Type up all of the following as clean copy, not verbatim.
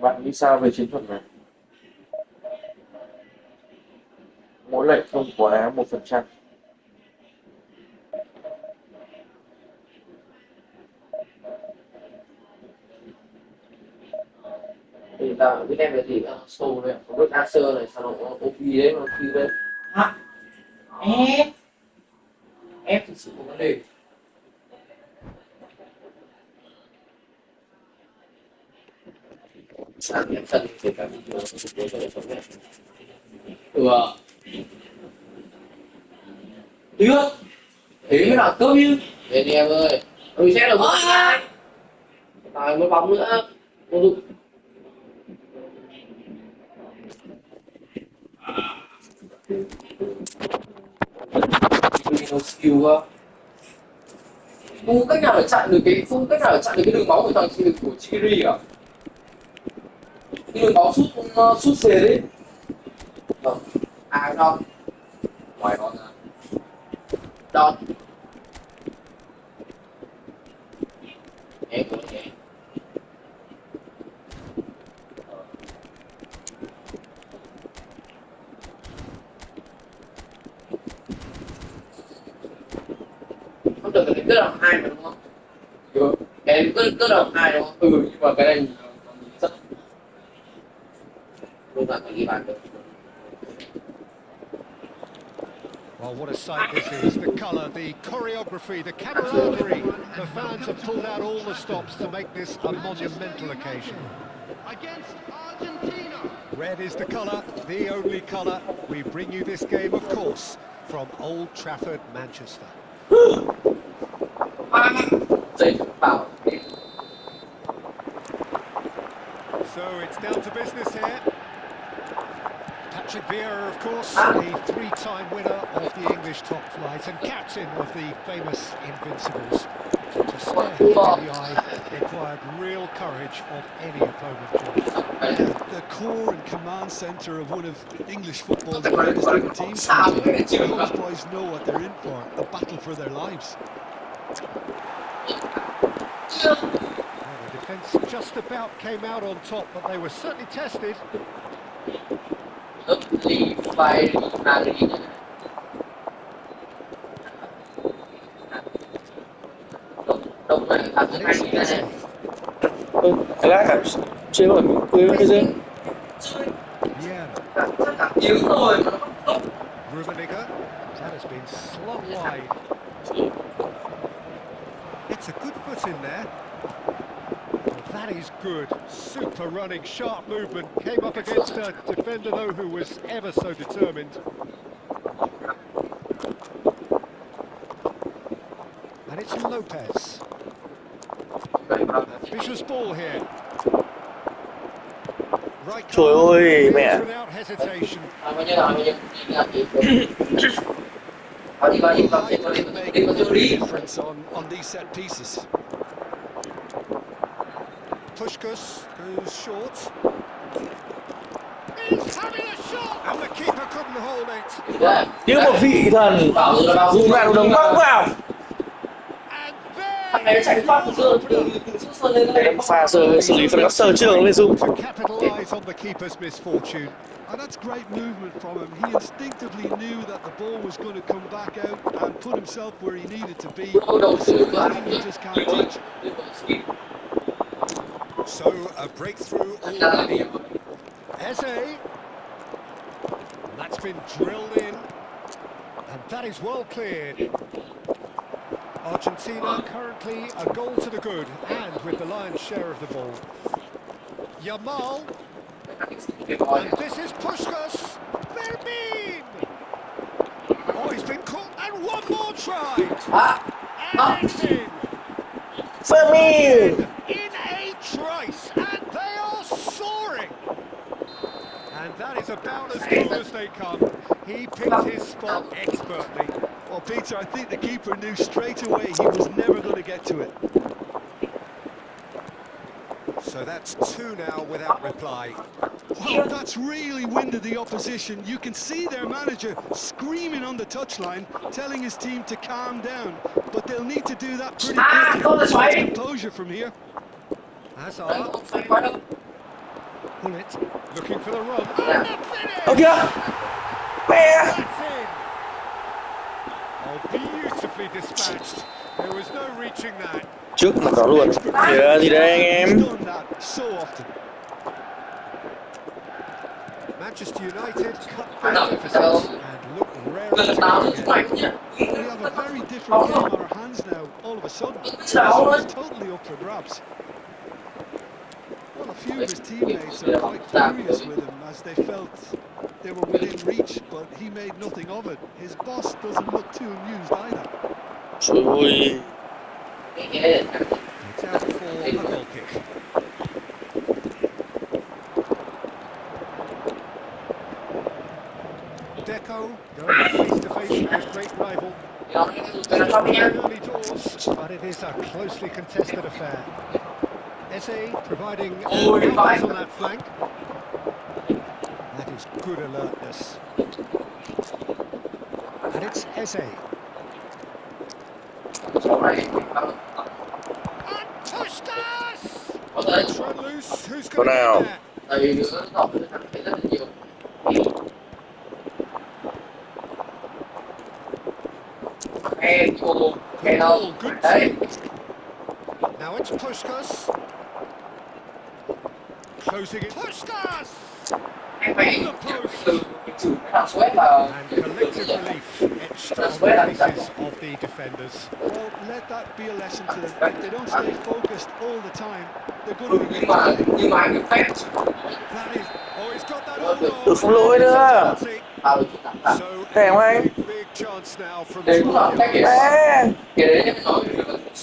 Bạn nghĩ sao về chiến thuật này? Mỗi lệnh không quá 1%. Thì là cái em này thì sâu này, có bước answer này, sau đó có OP đấy, mà OP đấy. À, F, F thực sự có vấn đề. Sáng em cần kể cả video để cho sống này. Ừ, được. Thế mới là tốt chứ. Về đi em ơi. Ừ, sẽ là một cái. Rồi, một bóng nữa. Vô dụng. No skill quá. Không cách nào để chặn được cái đường bóng của thằng của Chiri à? Cái đường bóng sút xề đấy. Vâng. À đâu? Ngoài đó ra. Đâu? Em có thể. Không được cái cơ động hai mà đúng không? Ừ. Cái cơ động hai đúng không? Ừ, nhưng mà cái này nó rất luôn là cái ghi bàn được. Well, what a sight this is. The colour, the choreography, the camaraderie. The fans have pulled out all the stops to make this a monumental occasion. Against Argentina. Red is the colour, the only colour. We bring you this game, of course, from Old Trafford, Manchester. Giây bảo. So it's down to business here. Patrick Vieira, of course, a three-time winner of the English top flight and captain of the famous Invincibles. To stare him in the eye required real courage of any opponent, George. Yeah, the core and command centre of one of English football's greatest ever teams, PJ. Those boys know what they're in for, a battle for their lives. Well, the defence just about came out on top, but they were certainly tested. Phải là gì? Đồng này là And thứ it's hai này. Cái lát hả? Chơi rồi, cười cái gì? Vieira. Chắc cả tiếng rồi mà nó không. Rummenigge. That has been slung wide. It's a good foot in there. Well, that is good. Super running, sharp movement. Came up against a defender, though, who was ever so determined. And it's Lopez. Ambitious ball here. Right Trời ơi clears mẹ. without hesitation. Bao nhiêu bao nhiêu Height can make all the difference on these set pieces. Puskás goes short. He's having a shot! And the keeper couldn't hold it. Như một vị thần dùng lại một đồng băng vào. And thằng there này chạy is phát your từ opener. xuất sân lên đây. Pha xử lý phải có sờ trường lên Dung. To capitalise on the keeper's misfortune. And that's great movement from him. He instinctively knew that the ball was going to come back out and put himself where he needed to be. The sort of thing you just can't teach. So a breakthrough already. Eze. And that's been drilled in. And that is well cleared. Argentina currently a goal to the good and with the lion's share of the ball. Yamal. And this is Puskás. Vermin. Oh, he's been caught. And one more try. And it's in. Fermin. In a trice. And they are soaring. And that is about as cool as they come. He picked his spot expertly. Well, Peter, I think the keeper knew straight away he was never going to get to it. So that's two now without reply. Wow, that's really winded the opposition. You can see their manager screaming on the touchline, telling his team to calm down. But they'll need to do that pretty quickly. It's composure from here. Hazard. pull it. Looking for the run. Yeah. And the finish! Ơ kìa. Mẹ. That's in! Oh, beautifully dispatched. There was no reaching that. Trước mặt đó luôn. Kìa gì đây anh em? He's done that so often. Manchester United cut their deficit and look raring to go again. We have a very different game on our hands now, all of a sudden. It's totally up for grabs. Well, a few of his teammates are quite furious with him as they felt they were within reach, but he made nothing of it. His boss doesn't look too amused either. Trời ơi. It's out for a goal kick. Deco going face to face with his great rival. Early doors, but it is a closely contested affair. Eze providing balance on that flank. That is good alertness. And it's Eze. And Puskas! It's run loose. Who's going to nào. get there? Oh, good take. Now it's Puskas. Closing it. Puskas! On the post. And collective relief etched on the faces of the defenders. Well, let that be a lesson to them. If they don't stay focused all the time, they're going to be made That is... Oh, he's got that all Được không lỗi nữa. So, Thèm a anh. big chance now from 12 yards. À.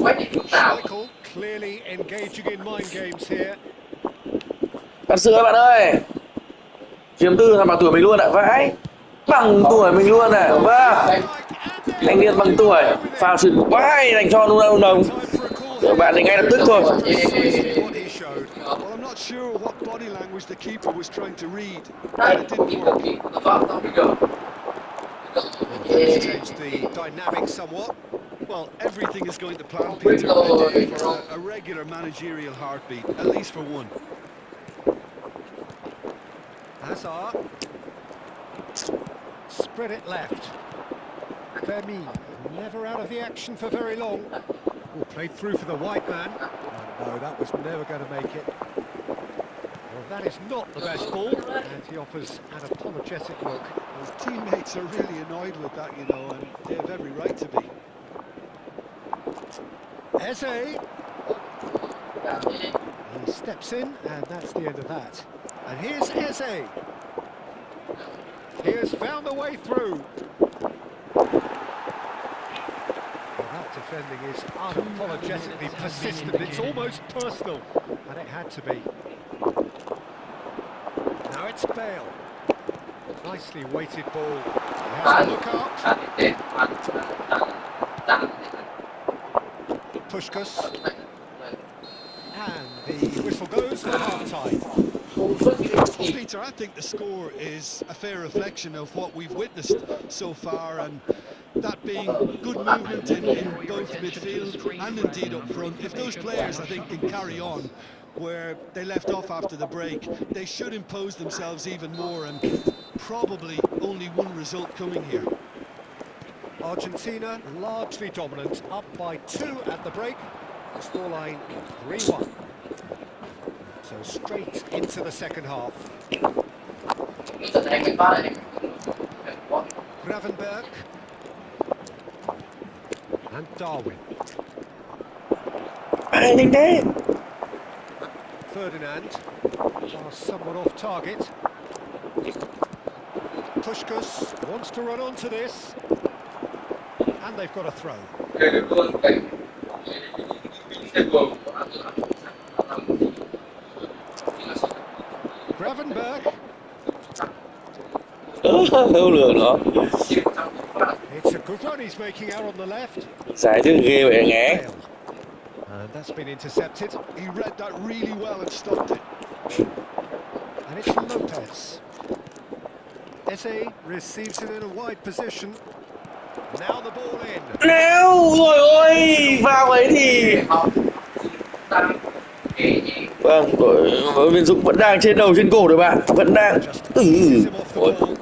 Michael clearly engaging in mind games here. Cắt sữa bạn ơi. Chiếm tư thằng bằng tuổi mình luôn ạ. Vãi. Bằng tuổi mình luôn ạ. Vâng. Thanh niên bằng tuổi. Phao xịt vãi dành cho Nung Đồng. Bạn thì ngay lập tức thôi. Well, I'm not sure what body language the keeper was trying to read, but it didn't work. It's changed the dynamic somewhat. Well, everything is going to plan, Peter, a day for a regular managerial heartbeat, at least for one. Hazard. Spread it left. Fermi, never out of the action for very long. Oh, played through for the white man. Oh, no, that was never going to make it. Well, that is not the best ball, and he offers an apologetic look. His teammates are really annoyed with that, you know, and they have every right to be. Eze. He steps in, and that's the end of that. And here's Eze. He has found a way through. Well, that defending is unapologetically persistent. It's almost personal, and it had to be. Now it's Bale. Nicely weighted ball. He has a look up. Puskas. And the whistle goes for half-time. Peter, I think the score is a fair reflection of what we've witnessed so far, and that being good movement in both midfield and indeed up front. If those players, I think, can carry on where they left off after the break, they should impose themselves even more, and probably only one result coming here. Argentina largely dominant, up by 2 at the break. The scoreline 3-1. So straight into the second half. Gravenberg. And Darwin. Ferdinand. Somewhat off target. Puskas wants to run onto this. And they've got a throw. Gravenberg. Đâu lường nó. It's a good run he's making out on the left. Giải chứ ghê vậy nghe. And that's been intercepted. He read that really well and stopped it. And it's Lopez. Eze receives it in a wide position. Now the ball in. Nếu rồi ôi vào ấy thì Vâng, đội huấn viên Dũng vẫn đang trên đầu trên cổ rồi bạn, vẫn đang. Just eases him off the Ôi, ball.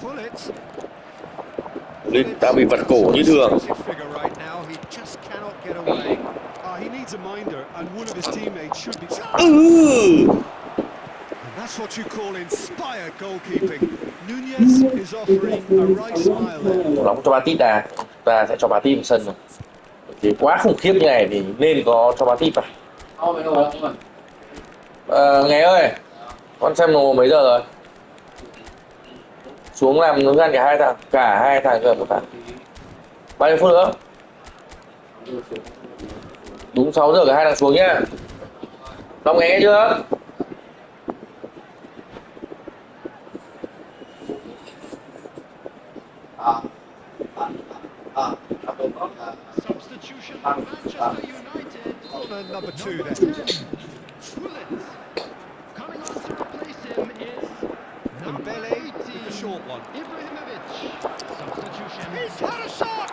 Pullet. Linh Pullet đang bị vặt has cổ a như thường. frustrated figure right now. He just cannot get away. He needs a minder, and one of his teammates should be... And that's what you call inspired goalkeeping. Nunez is offering a wry smile there. Nóng cho Matip đá, ta sẽ cho Matip vào sân rồi. Thì quá khủng khiếp như này thì nên có cho Matip vào. Ngày ơi, con xem đồng hồ mấy giờ rồi? Xuống làm hướng ăn cả hai thằng rồi một thằng. Bao nhiêu phút nữa? Đúng 6 giờ cả hai thằng xuống nhá. Long nghe chưa? Substitution for Manchester United. Corner number 2 Number then. 10, Pullet. Coming on to replace him is number Mbele 18, with the short one. Ibrahimovic. Substitution. He's had a shot!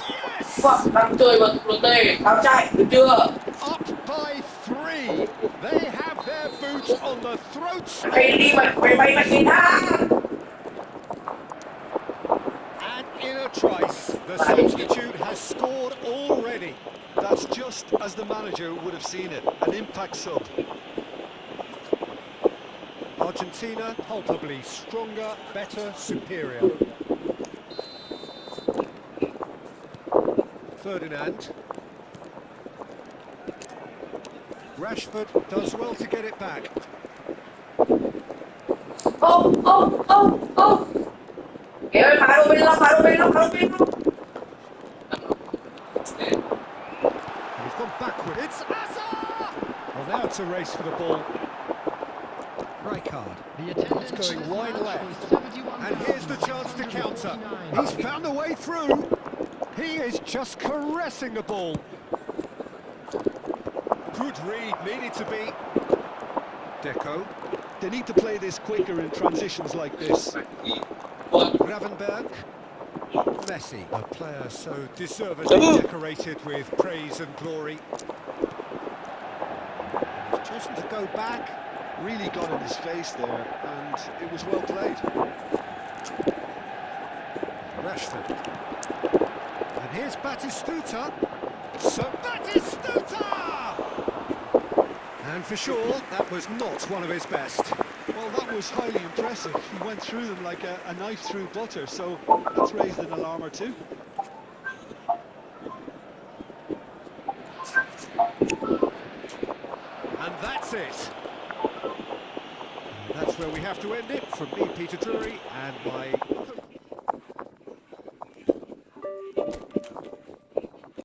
Yes! Đang chơi bật tê, tháo chạy, được chưa? Up by 3. They have their boots on the throats Bay of đi their mày, bay bay mày đi tha. And in a trice, the substitute has scored already. That's just as the manager would have seen it, an impact sub. Argentina palpably stronger, better, superior. Ferdinand. Rashford does well to get it back. Kéo em phá đôi bên nó, phá đôi bên nó, phá đôi bên nó. And he's gone backward. It's Asa! Well, now it's a race for the ball. Rijkaard. The attendance It's going for this wide match left. was 71,000. And here's the chance to counter. He's found a way through. He is just caressing the ball. Good read, needed to be. Deco. They need to play this quicker in transitions like this. Gravenberg. Messi, a player so deservedly decorated with praise and glory. He's chosen to go back. Really got in his face there, and it was well played. Rashford. And here's Batistuta. So Batistuta! And for sure, that was not one of his best. Well, that was highly impressive. He went through them like a knife through butter, so that's raised an alarm or two. And that's it. And that's where we have to end it. From me, Peter Drury, and my...